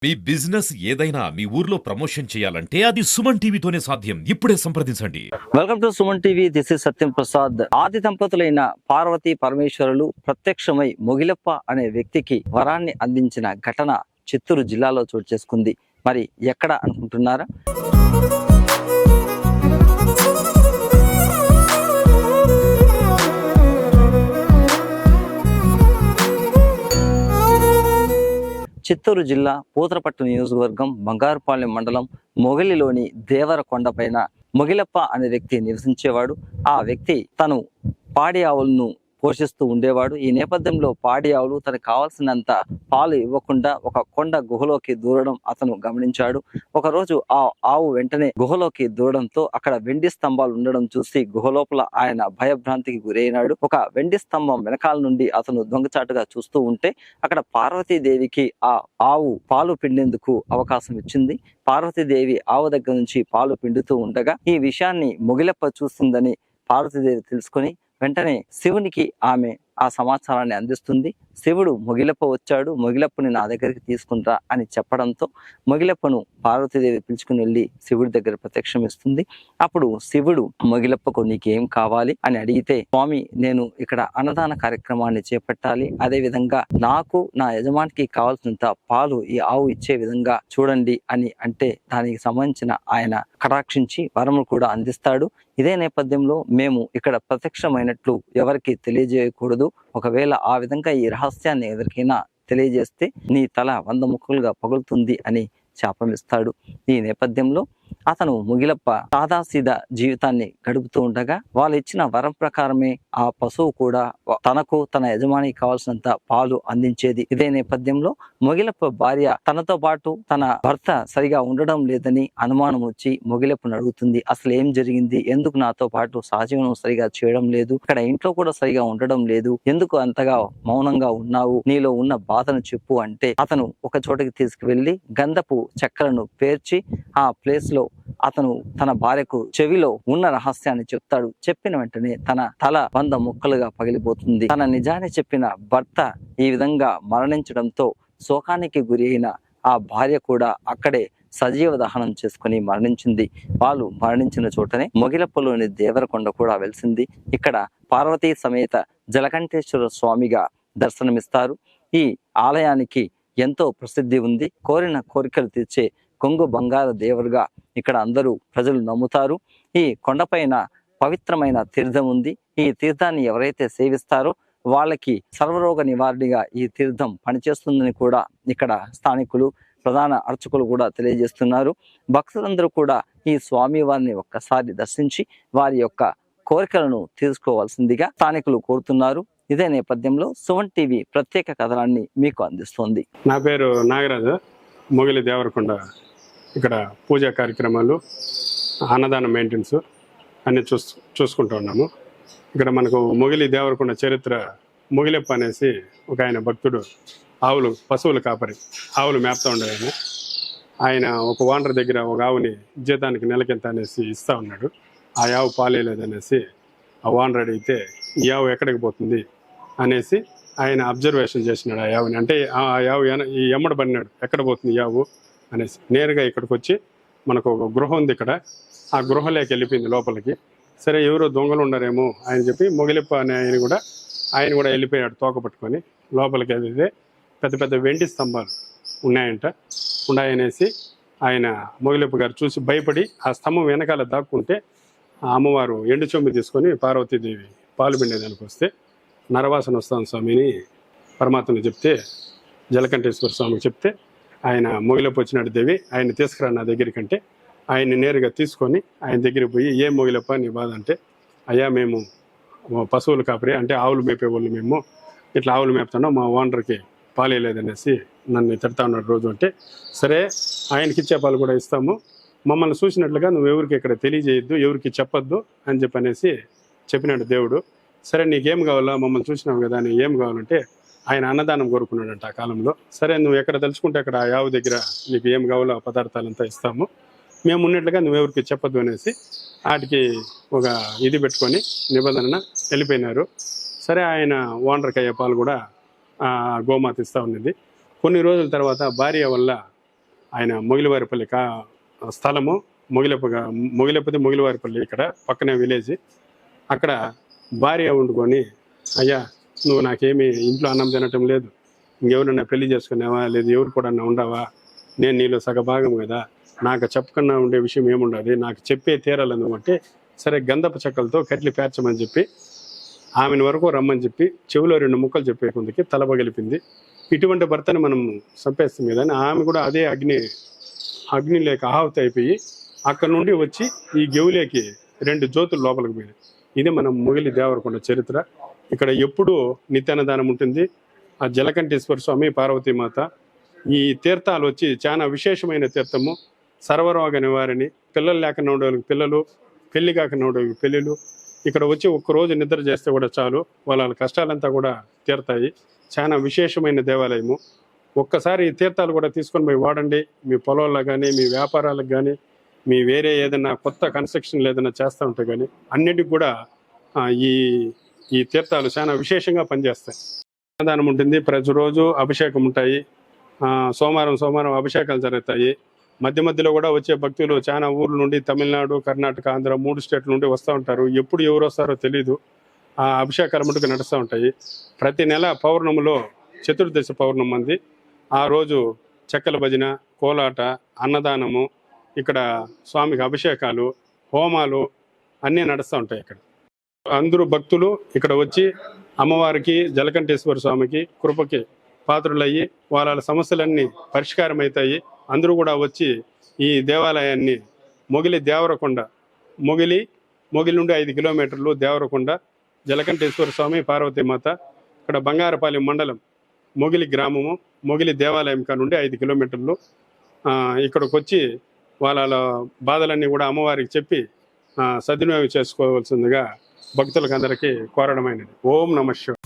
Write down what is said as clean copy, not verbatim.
మీ business ఏదైనా మీ ఊర్లో promotion చేయాలంటే అది సుమన్ టీవీతోనే సాధ్యం. ఇప్పుడే సంప్రదించండి. Welcome to Suman TV. This is Satyam Prasad. ఆది దంపతులైన పార్వతీ పరమేశ్వరులు ప్రత్యక్షమై మొగిలప్ప అనే వ్యక్తికి వరాన్ని అందించిన ఘటన చిత్తూరు జిల్లాలో చోటు చేసుకుంది. మరి ఎక్కడ అనుకుంటున్నారా? చిత్తూరు జిల్లా పూతలపట్టు నియోజకవర్గం బంగారుపాలెం మండలం మొగలిలోని దేవరకొండపైన మొగిలప్ప అనే వ్యక్తి నివసించేవాడు. ఆ వ్యక్తి తను పాడి ఆవులను పోషిస్తూ ఉండేవాడు. ఈ నేపథ్యంలో పాడి ఆవులు తనకు కావాల్సినంత పాలు ఇవ్వకుండా ఒక కొండ గుహలోకి దూరడం అతను గమనించాడు. ఒకరోజు ఆ ఆవు వెంటనే గుహలోకి దూరడంతో అక్కడ వెండి స్తంభాలు ఉండడం చూసి గుహలోపల ఆయన భయభ్రాంతికి గురైనాడు. ఒక వెండి స్తంభం వెనకాల నుండి అతను దొంగచాటుగా చూస్తూ ఉంటే అక్కడ పార్వతీదేవికి ఆ ఆవు పాలు పిండేందుకు అవకాశం ఇచ్చింది. పార్వతీదేవి ఆవు దగ్గర నుంచి పాలు పిండుతూ ఉండగా ఈ విషయాన్ని మొగిలప్ప చూసిందని పార్వతీదేవి తెలుసుకొని వెంటనే శివునికి ఆమె ఆ సమాచారాన్ని అందిస్తుంది. శివుడు మొగిలప్ప వచ్చాడు, మొగిలప్పని నా దగ్గరికి తీసుకుంటా అని చెప్పడంతో మొగిలప్పను పార్వతీదేవి పిలుచుకుని వెళ్ళి శివుడి దగ్గర ప్రత్యక్షమిస్తుంది. అప్పుడు శివుడు మొగిలప్పకు నీకేం కావాలి అని అడిగితే, స్వామి నేను ఇక్కడ అన్నదాన కార్యక్రమాన్ని చేపట్టాలి, అదే విధంగా నాకు నా యజమానికి కావాల్సినంత పాలు ఈ ఆవు ఇచ్చే విధంగా చూడండి అని అంటే దానికి సంబంధించిన ఆయన కటాక్షించి వరములు కూడా అందిస్తాడు. ఇదే నేపథ్యంలో మేము ఇక్కడ ప్రత్యక్షమైనట్లు ఎవరికి తెలియజేయకూడదు, ఒకవేళ ఆ విధంగా ఈ రహస్యాన్ని ఎవరికైనా తెలియజేస్తే నీ తల 100 ముక్కలుగా పగులుతుంది అని శాపమిస్తాడు. ఈ నేపథ్యంలో అతను మొగిలప్ప సాదాసీదా జీవితాన్ని గడుపుతూ ఉండగా వాళ్ళు ఇచ్చిన వరం ప్రకారమే ఆ పశువు కూడా తనకు తన యజమానికి కావాల్సినంత పాలు అందించేది. ఇదే నేపథ్యంలో మొగిలప్ప భార్య తనతో పాటు తన భర్త సరిగా ఉండడం లేదని అనుమానం వచ్చి మొగిలప్పను అడుగుతుంది. అసలు ఏం జరిగింది, ఎందుకు నాతో పాటు సహజీవనం సరిగా చేయడం లేదు, ఇక్కడ ఇంట్లో కూడా సరిగా ఉండడం లేదు, ఎందుకు అంతగా మౌనంగా ఉన్నావు, నీలో ఉన్న బాధను చెప్పు అంటే అతను ఒక చోటకి తీసుకువెళ్లి గంధపు చెక్కలను పేర్చి ఆ ప్లేస్ లో అతను తన భార్యకు చెవిలో ఉన్న రహస్యాన్ని చెప్తాడు. చెప్పిన వెంటనే తన తల 100 ముక్కలుగా పగిలిపోతుంది. తన నిజాన్ని చెప్పిన భర్త ఈ విధంగా మరణించడంతో శోకానికి గురి అయిన ఆ భార్య కూడా అక్కడే సజీవ దహనం చేసుకుని మరణించింది. వాళ్ళు మరణించిన చోటనే మొగిలప్పలోని దేవరకొండ కూడా వెలిసింది. ఇక్కడ పార్వతీ సమేత జలకంఠేశ్వర స్వామిగా దర్శనమిస్తారు. ఈ ఆలయానికి ఎంతో ప్రసిద్ధి ఉంది. కోరిన కోరికలు తీర్చే కొంగు బంగారు దేవుడుగా ఇక్కడ అందరూ ప్రజలు నమ్ముతారు. ఈ కొండపైన పవిత్రమైన తీర్థం ఉంది. ఈ తీర్థాన్ని ఎవరైతే సేవిస్తారో వాళ్ళకి సర్వరోగ నివారణగా ఈ తీర్థం పనిచేస్తుందని కూడా ఇక్కడ స్థానికులు ప్రధాన అర్చకులు కూడా తెలియజేస్తున్నారు. భక్తులందరూ కూడా ఈ స్వామి వారిని ఒక్కసారి దర్శించి వారి యొక్క కోరికలను తీర్చుకోవాల్సిందిగా స్థానికులు కోరుతున్నారు. ఇదే నేపథ్యంలో సుమన్ టీవీ ప్రత్యేక కథనాన్ని మీకు అందిస్తోంది. నా పేరు నాగరాజు, మొగిలి దేవరకొండ. ఇక్కడ పూజా కార్యక్రమాలు, అన్నదాన మెయింటెనెన్స్ అన్నీ చూసుకుంటూ ఉన్నాము. ఇక్కడ మనకు మొగిలి దేవరకొండ చరిత్ర, మొగిలప్ప అనేసి ఒక ఆయన భక్తుడు, పశువులు కాపరి, ఆవులు మేపుతూ ఉండేవాడు. ఆయన ఒక ఓనర్ దగ్గర ఒక ఆవుని జీతానికి నెలకింత అనేసి ఇస్తూ ఉన్నాడు. ఆ ఆవు పాలేదనేసి ఆ ఓనర్ అడిగితే ఈ ఆవు ఎక్కడికి పోతుంది అనేసి ఆయన అబ్జర్వేషన్ చేసినాడు. ఆ ఆవుని అంటే ఆ ఆవు ఈ ఎమ్మడి పడినాడు, ఎక్కడ పోతుంది ఈ ఆవు అనేసి. నేరుగా ఇక్కడికి వచ్చి మనకు ఒక గృహం ఉంది, ఇక్కడ ఆ గృహలోకి వెళ్ళిపోయింది లోపలికి. సరే ఎవరో దొంగలు ఉన్నారేమో ఆయన చెప్పి మొగిలప్ప అనే ఆయన కూడా వెళ్ళిపోయాడు తోక పట్టుకొని. లోపలికి వెళ్తే పెద్ద పెద్ద వెండి స్తంభాలు ఉన్నాయనేసి ఆయన మొగిలప్ప గారు చూసి భయపడి ఆ స్తంభం వెనకాల దాక్కుంటే ఆ అమ్మవారు ఎండు చొమ్మి తీసుకొని పార్వతీదేవి పాలు పిండేదానికి వస్తే నరవాసన వస్తాను స్వామిని పరమాత్మని చెప్తే, జలకంఠేశ్వర స్వామికి చెప్తే ఆయన మొగిలప్ప వచ్చినాడు దేవి, ఆయన తీసుకురా నా దగ్గరికి అంటే ఆయన్ని నేరుగా తీసుకొని ఆయన దగ్గరికి పోయి, ఏ మొగిలప్ప నీ బాధ అంటే, అయ్యా మేము పశువులు కాపరి అంటే ఆవులు మేపేవాళ్ళు, మేము ఇట్లా ఆవులు మేపుతున్నాం, మా ఓనర్కి పాలేదనేసి నన్ను తిడతా ఉన్నాడు రోజు అంటే, సరే ఆయనకి ఇచ్చే పాలు కూడా ఇస్తాము, మమ్మల్ని చూసినట్లుగా నువ్వు ఎవరికి ఇక్కడ తెలియజేయద్దు, ఎవరికి చెప్పొద్దు అని చెప్పనేసి చెప్పినాడు దేవుడు. సరే నీకేం కావాలా, మమ్మల్ని చూసినావు కదా, నీకు ఏం కావాలంటే ఆయన అన్నదానం కోరుకున్నాడంట ఆ కాలంలో. సరే నువ్వు ఎక్కడ తెలుసుకుంటే అక్కడ ఆ ఆవు దగ్గర నీకు ఏం కావాలో ఆ పదార్థాలంతా ఇస్తాము, మేము ఉన్నట్లుగా నువ్వెవరికి చెప్పొద్దు అనేసి వాటికి ఒక ఇది పెట్టుకొని నిబంధన వెళ్ళిపోయినారు. సరే ఆయన ఓనర్కి అయ్యే పాలు కూడా గోమాత ఇస్తూ ఉన్నది. కొన్ని రోజుల తర్వాత భార్య వల్ల ఆయన మొగిలివారిపల్లి స్థలము మొగిలివారిపల్లి ఇక్కడ పక్కనే విలేజ్. అక్కడ భార్య వండుకొని, అయ్యా నువ్వు నాకేమి ఇంట్లో అన్నం తినటం లేదు, ఇంకెవరన్నా పెళ్లి చేసుకున్నావా, లేదు ఎవరు కూడా ఉండవా, నేను నీలో సగభాగం కదా, నాకు చెప్పకుండా ఉండే విషయం ఏముండదు, నాకు చెప్పే తీరాలనుకుంటే సరే గంధపు చెక్కలతో కట్లి పేర్చమని చెప్పి ఆమెను వరకు రమ్మని చెప్పి చెవిలో 2 ముక్కలు చెప్పే కొందికి తల పగిలిపింది. ఇటువంటి భర్తని మనం చంపేస్తాం కదా అని ఆమె కూడా అదే అగ్ని లేక ఆహుతి అయిపోయి అక్కడ నుండి వచ్చి ఈ గెవులేకి 2 జ్యోతులు లోపలికి పోయింది. ఇది మనం మొగిలి దేవరకొండ చరిత్ర. ఇక్కడ ఎప్పుడూ నిత్యాన్నదానం ఉంటుంది. ఆ జలకంఠేశ్వర స్వామి, పార్వతీమాత, ఈ తీర్థాలు వచ్చి చాలా విశేషమైన తీర్థము. సర్వరోగ నివారణి, పిల్లలు లేకుండా ఉండే వాళ్ళకి పిల్లలు, పెళ్లి కాకుండా ఉండే వాళ్ళకి పెళ్ళిళ్ళు, ఇక్కడ వచ్చి ఒక్కరోజు నిద్ర చేస్తే కూడా చాలు, వాళ్ళ కష్టాలంతా కూడా తీరుతాయి. చాలా విశేషమైన దేవాలయము. ఒక్కసారి ఈ తీర్థాలు కూడా తీసుకొని పోయి వాడండి. మీ పొలాల్లో కానీ, మీ వ్యాపారాలకు కానీ, మీ వేరే ఏదైనా కొత్త కన్స్ట్రక్షన్లు ఏదైనా చేస్తూ ఉంటే కానీ అన్నిటికి కూడా ఈ తీర్థాలు చాలా విశేషంగా పనిచేస్తాయి. అన్నదానం ఉంటుంది, ప్రతిరోజు అభిషేకం ఉంటాయి. సోమవారం అభిషేకాలు జరుగుతాయి. మధ్య మధ్యలో కూడా వచ్చే భక్తులు చాలా ఊర్ల నుండి, తమిళనాడు, కర్ణాటక, ఆంధ్ర 3 స్టేట్ల నుండి వస్తూ ఉంటారు. ఎప్పుడు ఎవరు వస్తారో తెలీదు. ఆ అభిషేకాలు మటుకు నడుస్తూ ఉంటాయి. ప్రతి నెల పౌర్ణమిలో చతుర్దశి పౌర్ణమి అంది. ఆ రోజు చెక్కల భజన, కోలాట, అన్నదానము, ఇక్కడ స్వామికి అభిషేకాలు, హోమాలు అన్నీ నడుస్తూ ఉంటాయి. ఇక్కడ అందరూ భక్తులు ఇక్కడ వచ్చి అమ్మవారికి, జలకంఠేశ్వర స్వామికి కృపకి పాత్రులయ్యి వాళ్ళ సమస్యలన్నీ పరిష్కారం అవుతాయి. అందరూ కూడా వచ్చి ఈ దేవాలయాన్ని మొగిలి దేవరకొండ, మొగిలి నుండి 5 కిలోమీటర్లు దేవరకొండ, జలకంఠేశ్వర స్వామి, పార్వతీమాత, ఇక్కడ బంగారపాలెం మండలం, మొగిలి గ్రామము, మొగిలి దేవాలయం నుండి 5 కిలోమీటర్లు. ఇక్కడికి వచ్చి వాళ్ళ బాధలన్నీ కూడా అమ్మవారికి చెప్పి సద్వినియోగం చేసుకోవాల్సిందిగా భక్తులకు అందరికీ కోరడమైనది. ఓం నమః శివాయ.